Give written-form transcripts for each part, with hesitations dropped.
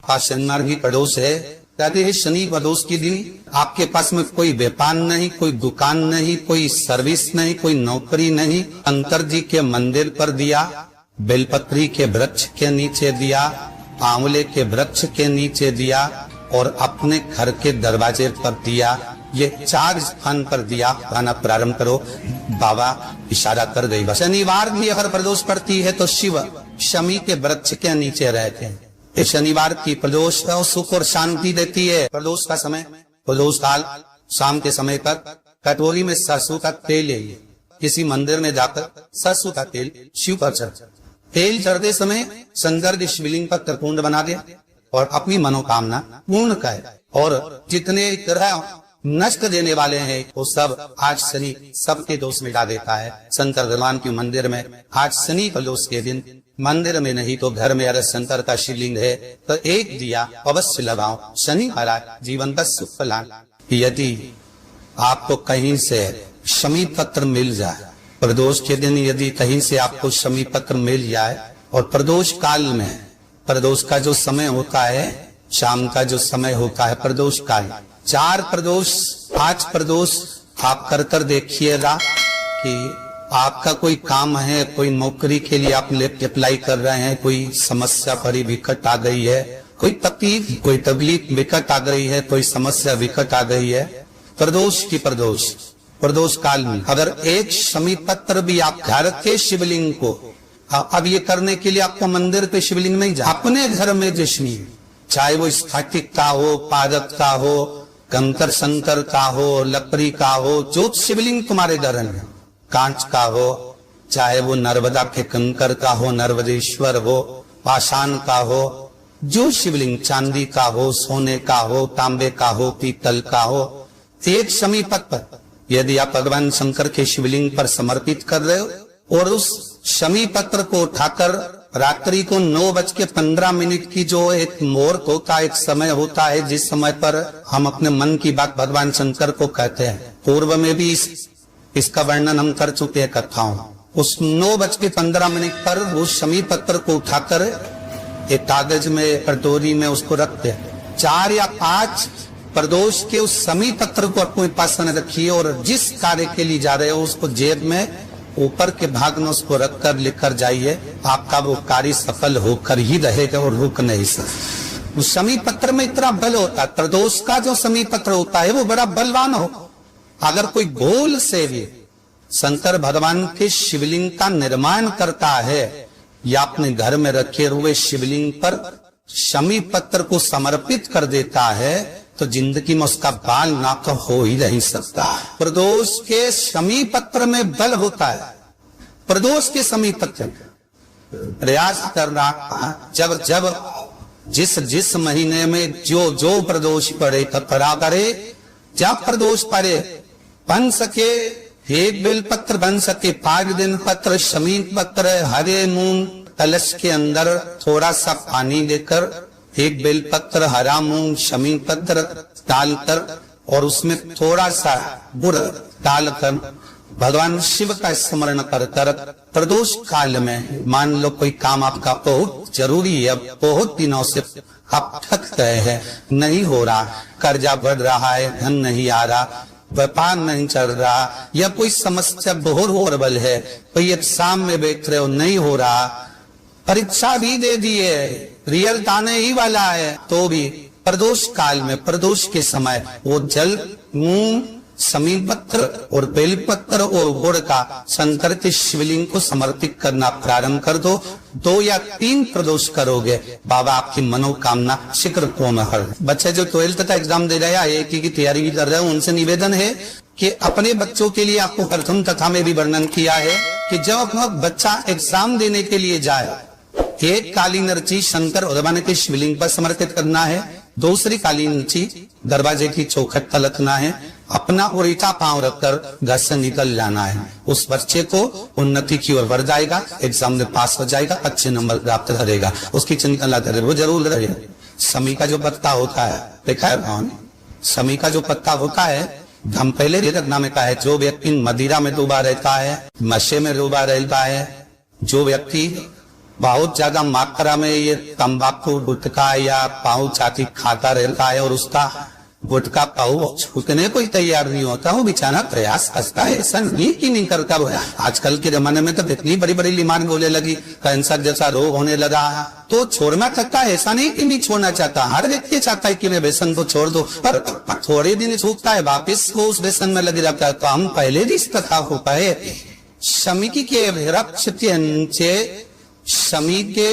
शनिवार की प्रदोष है, कहते हैं शनि प्रदोष के दिन आपके पास में कोई व्यापार नहीं, कोई दुकान नहीं, कोई सर्विस नहीं, कोई नौकरी नहीं। शंकर जी के मंदिर पर दिया, बेलपत्री के वृक्ष के नीचे दिया, आंवले के वृक्ष के नीचे दिया और अपने घर के दरवाजे पर दिया। ये 4 स्थान पर दिया खाना प्रारंभ करो। बाबा इशारा कर गई। शनिवार भी अगर प्रदोष पड़ती है तो शिव शमी के वृक्ष के नीचे रहते हैं। ये शनिवार की प्रदोष सुख और शांति देती है। प्रदोष का समय, प्रदोष काल शाम के समय पर कटोरी में सरसों का तेल ले, किसी मंदिर में जाकर सरसों का तेल शिव पर चढ़, तेल चढ़ते समय शंकर जी शिवलिंग पर त्रिपुंड बना दे और अपनी मनोकामना पूर्ण करे। और जितने ग्रह नष्ट देने वाले हैं वो सब आज शनि सबके दोष मिटा देता है। शंकर भगवान के मंदिर में आज शनि प्रदोष के दिन मंदिर में नहीं तो घर में अगर शंकर का शिवलिंग है तो एक दिया अवश्य लगाओ। शनि महाराज जीवन का सुख प्रदान। यदि आपको कहीं से शमी पत्र मिल जाए, प्रदोष के दिन यदि कहीं से आपको शमी पत्र मिल जाए और प्रदोष काल में, प्रदोष का जो समय होता है शाम का जो समय होता है प्रदोष काल, 4 प्रदोष 5 प्रदोष आप कर कर देखिएगा कि आपका कोई काम है, कोई नौकरी के लिए आप अप्लाई कर रहे हैं, कोई समस्या बड़ी विकट आ गई है, कोई तकलीफ कोई तकलीफ विकट आ गई है, कोई समस्या विकट आ गई है, प्रदोष की प्रदोष काल में अगर एक शमी पत्र भी आप घर के शिवलिंग को, अब ये करने के लिए आपको मंदिर पे शिवलिंग नहीं जा, अपने घर में जो शिवलिंग, चाहे वो स्फटिक का हो, पारद का हो, कंकर शंकर का हो, लकड़ी का हो, जो शिवलिंग तुम्हारे घर में, कांच का हो, चाहे वो नर्मदा के कंकर का हो, नर्मदेश्वर हो, पाषाण का हो, जो शिवलिंग चांदी का हो, सोने का हो, तांबे का हो, पीतल का हो, एक शमी पत्र यदि आप भगवान शंकर के शिवलिंग पर समर्पित कर रहे हो और उस शमी पत्र को उठाकर रात्रि को 9:15 की जो एक मुहूर्त होता है, एक समय होता है जिस समय पर हम अपने मन की बात भगवान शंकर को कहते हैं, पूर्व में भी इसका वर्णन हम कर चुके हैं कथाओं। उस 9:15 पर वो शमी पत्र को उठाकर एक कागज में, कटोरी में उसको रखते हैं। 4 या 5 प्रदोष के उस शमी पत्र को अपने पास में रखिए और जिस कार्य के लिए जा रहे हो उसको जेब में ऊपर के भाग में उसको रखकर लेकर जाइए। आपका वो कार्य सफल होकर ही रहेगा और रुक नहीं सकता। उस शमी पत्र में इतना बल होता है, प्रदोष का जो शमी पत्र होता है वो बड़ा बलवान हो। अगर कोई गोल से भी शंकर भगवान के शिवलिंग का निर्माण करता है या अपने घर में रखे हुए शिवलिंग पर शमी पत्र को समर्पित कर देता है तो जिंदगी में उसका बाल ना तो हो ही नहीं सकता। प्रदोष के शमी पत्र में बल होता है। प्रदोष के शमी पत्र प्रयास करना, जब जिस महीने में जो प्रदोष पड़े पड़ा करे, जब प्रदोष पड़े बन सके 1 बेल पत्र, बन सके 5 दिन पत्र, शमी पत्र, हरे मूंग कलश के अंदर थोड़ा सा पानी लेकर 1 बेल पत्र, हरा मूंग, शमी पत्र डालकर और उसमें थोड़ा सा गुड़ डालकर भगवान शिव का स्मरण कर कर प्रदोष काल में, मान लो कोई काम आपका बहुत जरूरी है, बहुत दिनों से आप थक गए हैं, नहीं हो रहा, कर्जा बढ़ रहा है, धन नहीं आ रहा, व्यापार नहीं चल रहा, या कोई समस्या बहुत होरबल है, कोई एग्जाम में बैठ रहे हो नहीं हो रहा, परीक्षा भी दे दी है, रिजल्ट आने ही वाला है, तो भी प्रदोष काल में, प्रदोष के समय वो जल, मूंग, शमी पत्र और बेलपत्र और गुड़ का शंकर के शिवलिंग को समर्पित करना प्रारंभ कर दो। 2 या 3 प्रदोष करोगे, बाबा आपकी मनोकामना शीघ्र पूर्ण कर। बच्चे जो 12th का एग्जाम दे रहे हैं, IIT की तैयारी भी कर रहे हैं, उनसे निवेदन है कि अपने बच्चों के लिए, आपको प्रथम कथा में भी वर्णन किया है कि जब अपना बच्चा एग्जाम देने के लिए जाए, एक काली नरची शंकर भगवान के शिवलिंग पर समर्पित करना है, दूसरी काली नरची दरवाजे की चौखट पर रखना है, अपना उल्टा पांव रखकर घर से निकल जाना है। उस बच्चे को उन्नति की ओर बढ़ जाएगा, एग्जाम में पास हो जाएगा, अच्छे नंबर प्राप्त करेगा, उसकी चिंता न करे, वो जरूर रहे। शमी का जो पत्ता होता है, देखा है शमी का जो पत्ता होता है, हम पहले रखना में कहा है, जो व्यक्ति मदिरा में डूबा रहता है, नशे में डूबा रहता है, जो व्यक्ति बहुत ज्यादा मात्रा में ये तंबाकू गुटखा या पाऊ चाटी खाता रहता है और उसका गुटखा पाऊ छूटने को ही तैयार नहीं होता, वो बेचारा प्रयास करता है, ऐसा नहीं कि नहीं करता। आजकल के जमाने में तो इतनी बड़ी बड़ी बीमारी होने लगी, कैंसर जैसा रोग होने लगा, तो छोड़ना चाहता है, ऐसा नहीं कि नहीं छोड़ना चाहता। हर व्यक्ति चाहता है कि मैं व्यसन को छोड़ दो, पर थोड़े दिन छूटता है, वापिस वो उस व्यसन में लग जाता है। तो हम पहले भी इस कथा हो पाए, शमी के वृक्ष के नीचे शमी के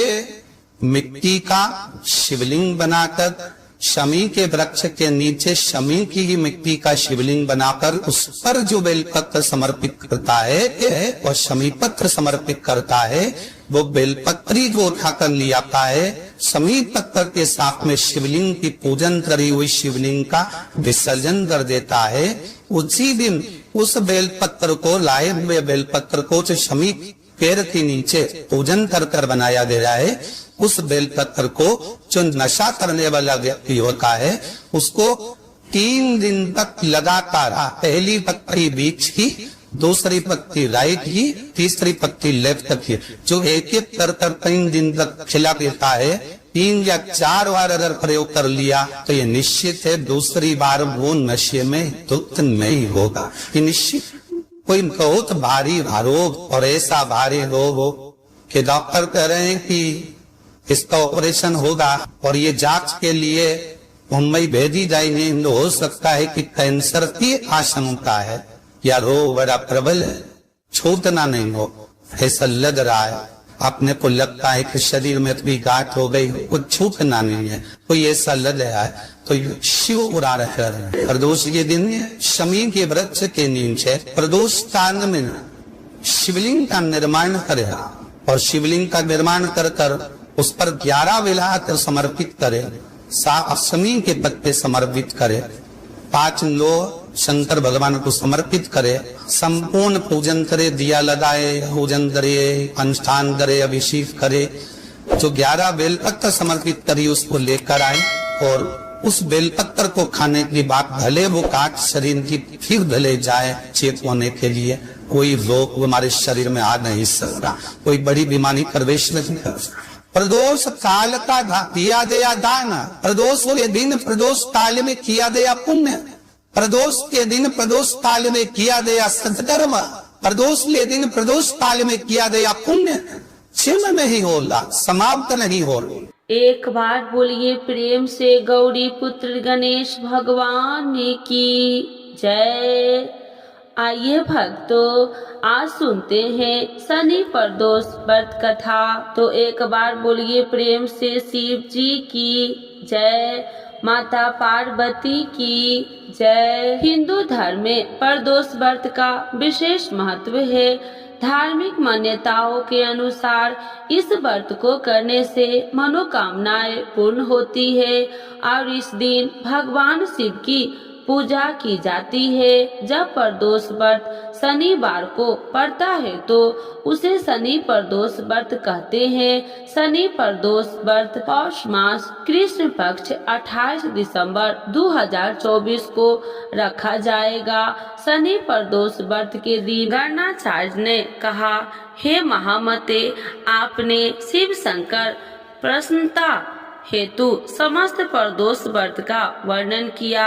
मिट्टी का शिवलिंग बनाकर, शमी के वृक्ष के नीचे शमी की ही मिट्टी का शिवलिंग बनाकर उस पर जो बेलपत्र समर्पित करता है और शमी पत्र समर्पित करता है, वो बेलपत्री जो उठाकर ले आता है, शमी पत्र के साथ में शिवलिंग की पूजन करी हुई शिवलिंग का विसर्जन कर देता है। उसी दिन उस बेलपत्र को, लाए हुए बेलपत्र को जो शमी पेड़ के नीचे पूजन कर बनाया गया है, उस बेलपत्र को जो नशा करने वाला व्यक्ति होता है उसको 3 दिन तक लगातार, पहली पत्ती बीच की, दूसरी पत्ती राइट की, तीसरी पत्ती लेफ्ट की, जो एक एक कर 3 दिन तक खिला देता है, 3 या 4 बार अगर प्रयोग कर लिया तो ये निश्चित है दूसरी बार वो नशे में धुत नहीं होगा। ये निश्चित। कोई बहुत भारी रोग और ऐसा भारी रोग हो कि डॉक्टर कह रहे हैं कि इसका ऑपरेशन होगा और ये जांच के लिए मुंबई भेजी जाएगी, तो हो सकता है कि कैंसर की आशंका है या रोग बड़ा प्रबल है, छूटना नहीं हो, ऐसा लग रहा है। अपने को लगता है कि शरीर में भी गांठ हो गई, कुछ छूटना नहीं है, कोई ऐसा लग रहा है, तो शिव उड़ा रहे हैं। प्रदोष के दिन शमी के वृक्ष के नीचे प्रदोष स्थान में शिवलिंग का निर्माण करे और शिवलिंग का निर्माण कर उस पर 11 बेलपत्र समर्पित करे, 7 शमी के पत्ते समर्पित करे, 5 लो शंकर भगवान को समर्पित करे, संपूर्ण पूजन करे, दिया लगाए, पूजन करे, अनुष्ठान करे, अभिषेक करे। जो 11 बेलपत्र समर्पित करी उसको लेकर आए और उस बेलपत्र को खाने की बात, भले वो काट शरीर की फिर भले जाए चेक होने के लिए, कोई रोग हमारे शरीर में आ नहीं सकता, कोई बड़ी बीमारी प्रवेश नहीं कर सकता। प्रदोष काल का किया गया दान, प्रदोष के दिन प्रदोष काल में किया गया पुण्य, प्रदोष के दिन प्रदोष काल में किया गया सत्कर्म, प्रदोष के दिन प्रदोष काल में किया गया पुण्य क्षीण नहीं होला, समाप्त नहीं हो। एक बार बोलिए प्रेम से गौरी पुत्र गणेश भगवान की जय। आइए भक्तों, आज सुनते हैं शनि प्रदोष व्रत कथा। तो एक बार बोलिए प्रेम से शिव जी की जय, माता पार्वती की जय। हिंदू धर्म में प्रदोष व्रत का विशेष महत्व है। धार्मिक मान्यताओं के अनुसार इस व्रत को करने से मनोकामनाएं पूर्ण होती है और इस दिन भगवान शिव की पूजा की जाती है। जब प्रदोष व्रत शनिवार को पड़ता है तो उसे शनि प्रदोष व्रत कहते हैं। शनि प्रदोष व्रत पौष मास कृष्ण पक्ष 28 दिसंबर 2024 को रखा जाएगा। शनि प्रदोष व्रत के दिन गणाचार्य ने कहा, हे महामते, आपने शिव शंकर प्रसन्नता हेतु समस्त प्रदोष व्रत का वर्णन किया।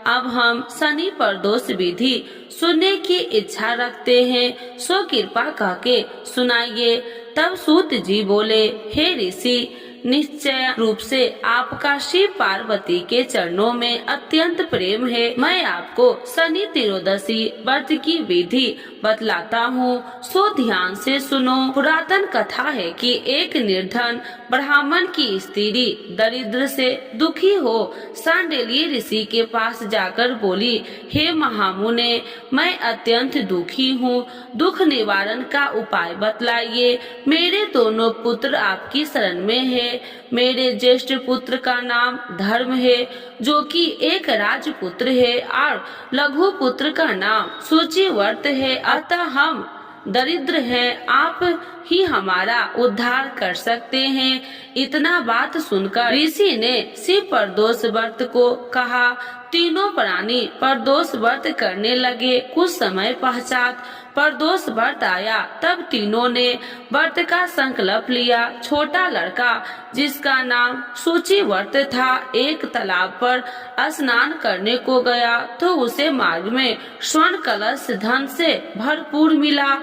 अब हम शनि प्रदोष विधि सुनने की इच्छा रखते हैं, सो कृपा कह के सुनाइए। तब सूत जी बोले, हे ऋषि, निश्चय रूप से आपका शिव पार्वती के चरणों में अत्यंत प्रेम है। मैं आपको शनि त्रयोदशी व्रत की विधि बतलाता हूँ, सो ध्यान से सुनो। पुरातन कथा है कि एक निर्धन ब्राह्मण की स्त्री दरिद्र से दुखी हो सांडिल्य ऋषि के पास जाकर बोली, हे महामुने, मैं अत्यंत दुखी हूँ, दुख निवारण का उपाय बतलाइए। मेरे दोनों पुत्र आपकी शरण में है। मेरे ज्येष्ठ पुत्र का नाम धर्म है, जो कि एक राजपुत्र है, और लघु पुत्र का नाम सूचिवर्त है। अतः हम दरिद्र हैं, आप ही हमारा उद्धार कर सकते हैं। इतना बात सुनकर ऋषि ने शिव प्रदोष व्रत को कहा। तीनों प्राणी प्रदोष व्रत करने लगे। कुछ समय पश्चात प्रदोष व्रत आया तब तीनों ने व्रत का संकल्प लिया। छोटा लड़का जिसका नाम सूचिव्रत था एक तालाब पर स्नान करने को गया तो उसे मार्ग में स्वर्ण कलश धन से भरपूर मिला।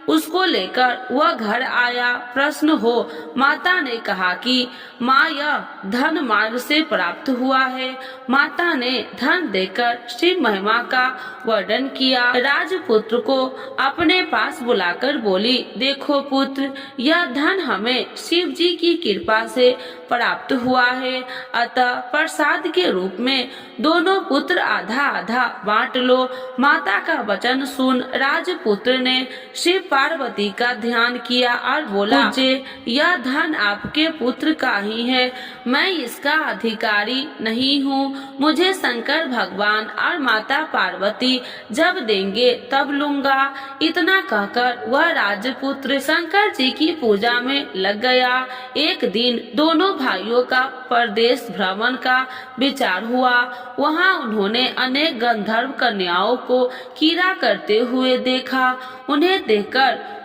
उसको लेकर वह घर आया। प्रश्न हो, माता ने कहा कि माँ यह धन मार्ग से प्राप्त हुआ है। माता ने धन देकर शिव महिमा का वर्णन किया। राजपुत्र को अपने पास बुलाकर बोली, देखो पुत्र, यह धन हमें शिव जी की कृपा से प्राप्त हुआ है, अतः प्रसाद के रूप में दोनों पुत्र आधा आधा बांट लो। माता का वचन सुन राजपुत्र ने शिव पार्वती का ध्यान किया और बोला, मुझे यह धन आपके पुत्र का ही है, मैं इसका अधिकारी नहीं हूँ। मुझे शंकर भगवान और माता पार्वती जब देंगे तब लूंगा। इतना कहकर वह राजपुत्र शंकर जी की पूजा में लग गया। एक दिन दोनों भाइयों का परदेश भ्रमण का विचार हुआ। वहाँ उन्होंने अनेक गंधर्व कन्याओं को कीड़ा करते हुए देखा। उन्हें देखकर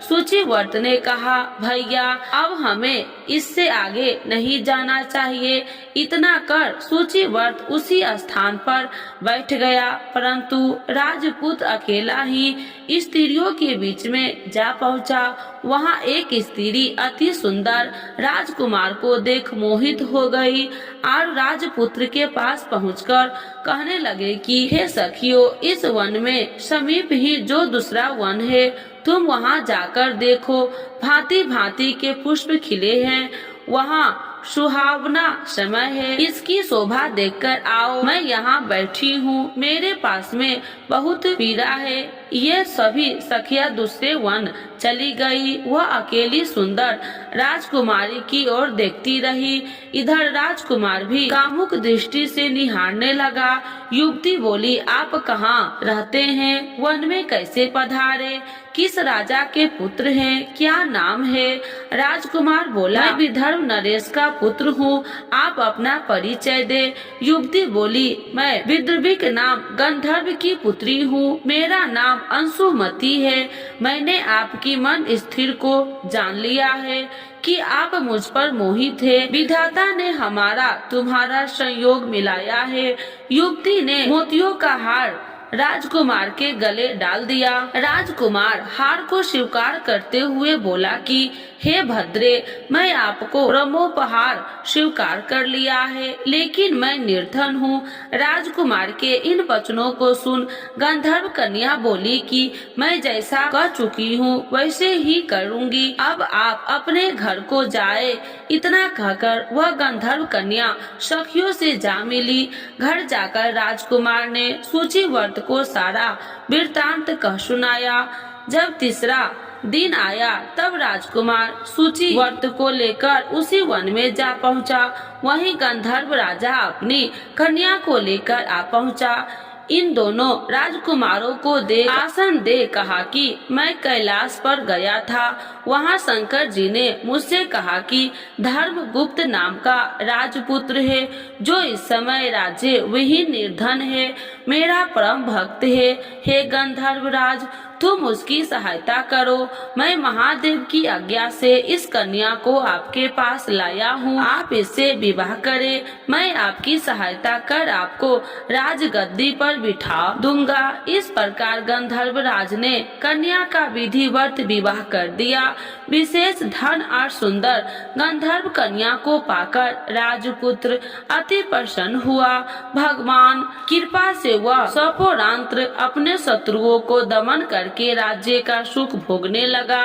सूचिव्रत ने कहा, भैया अब हमें इससे आगे नहीं जाना चाहिए। इतना कर सूचिव्रत उसी स्थान पर बैठ गया, परंतु राजपुत्र अकेला ही स्त्रियों के बीच में जा पहुंचा। वहां एक स्त्री अति सुंदर राजकुमार को देख मोहित हो गई और राजपुत्र के पास पहुंचकर कहने लगे कि हे सखियों, इस वन में समीप ही जो दूसरा वन है, तुम वहां जाकर देखो। भांति भांति के पुष्प खिले हैं, वहाँ सुहावना समय है, इसकी शोभा देखकर आओ। मैं यहाँ बैठी हूँ, मेरे पास में बहुत पीड़ा है। ये सभी सखिया दूसरे वन चली गई। वह अकेली सुंदर राजकुमारी की ओर देखती रही। इधर राजकुमार भी कामुक दृष्टि से निहारने लगा। युवती बोली, आप कहाँ रहते हैं? वन में कैसे पधारे? किस राजा के पुत्र हैं? क्या नाम है? राजकुमार बोला, मैं विदर्भ नरेश का पुत्र हूँ, आप अपना परिचय दे। युवती बोली, मैं विदर्भिक नाम गंधर्व की पुत्री हूँ, मेरा नाम अंशुमती है। मैंने आपकी मन स्थिर को जान लिया है कि आप मुझ पर मोहित है। विधाता ने हमारा तुम्हारा संयोग मिलाया है। युवती ने मोतियों का हार राजकुमार के गले डाल दिया। राजकुमार हार को स्वीकार करते हुए बोला कि हे भद्रे, मैं आपको ब्रह्मोपहार स्वीकार कर लिया है, लेकिन मैं निर्धन हूँ। राजकुमार के इन वचनों को सुन गंधर्व कन्या बोली कि मैं जैसा कह चुकी हूँ वैसे ही करूँगी, अब आप अपने घर को जाए। इतना कहकर वह गंधर्व कन्या सखियों से जा मिली। घर जाकर राजकुमार ने सूचिव्रत को सारा वृत्तांत कह सुनाया। जब तीसरा दिन आया तब राजकुमार सूचिव्रत को लेकर उसी वन में जा पहुंचा। वहीं गंधर्व राजा अपनी कन्या को लेकर आ पहुंचा। इन दोनों राजकुमारों को आसन दे कहा कि मैं कैलाश पर गया था। वहां शंकर जी ने मुझसे कहा कि धर्मगुप्त नाम का राजपुत्र है जो इस समय राज्य विहीन निर्धन है, मेरा परम भक्त है। हे गंधर्व राज, तुम उसकी सहायता करो। मैं महादेव की आज्ञा से इस कन्या को आपके पास लाया हूँ, आप इससे विवाह करें। मैं आपकी सहायता कर आपको राजगद्दी पर बिठा दूंगा। इस प्रकार गंधर्व राज ने कन्या का विधिवत विवाह कर दिया। विशेष धन और सुंदर गंधर्व कन्या को पाकर राजपुत्र अति प्रसन्न हुआ। भगवान कृपा से वह सपोरांत्र अपने शत्रुओं को दमन करके राज्य का सुख भोगने लगा।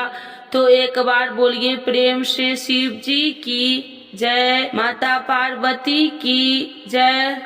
तो एक बार बोलिए प्रेम से शिव जी की जय, माता पार्वती की जय।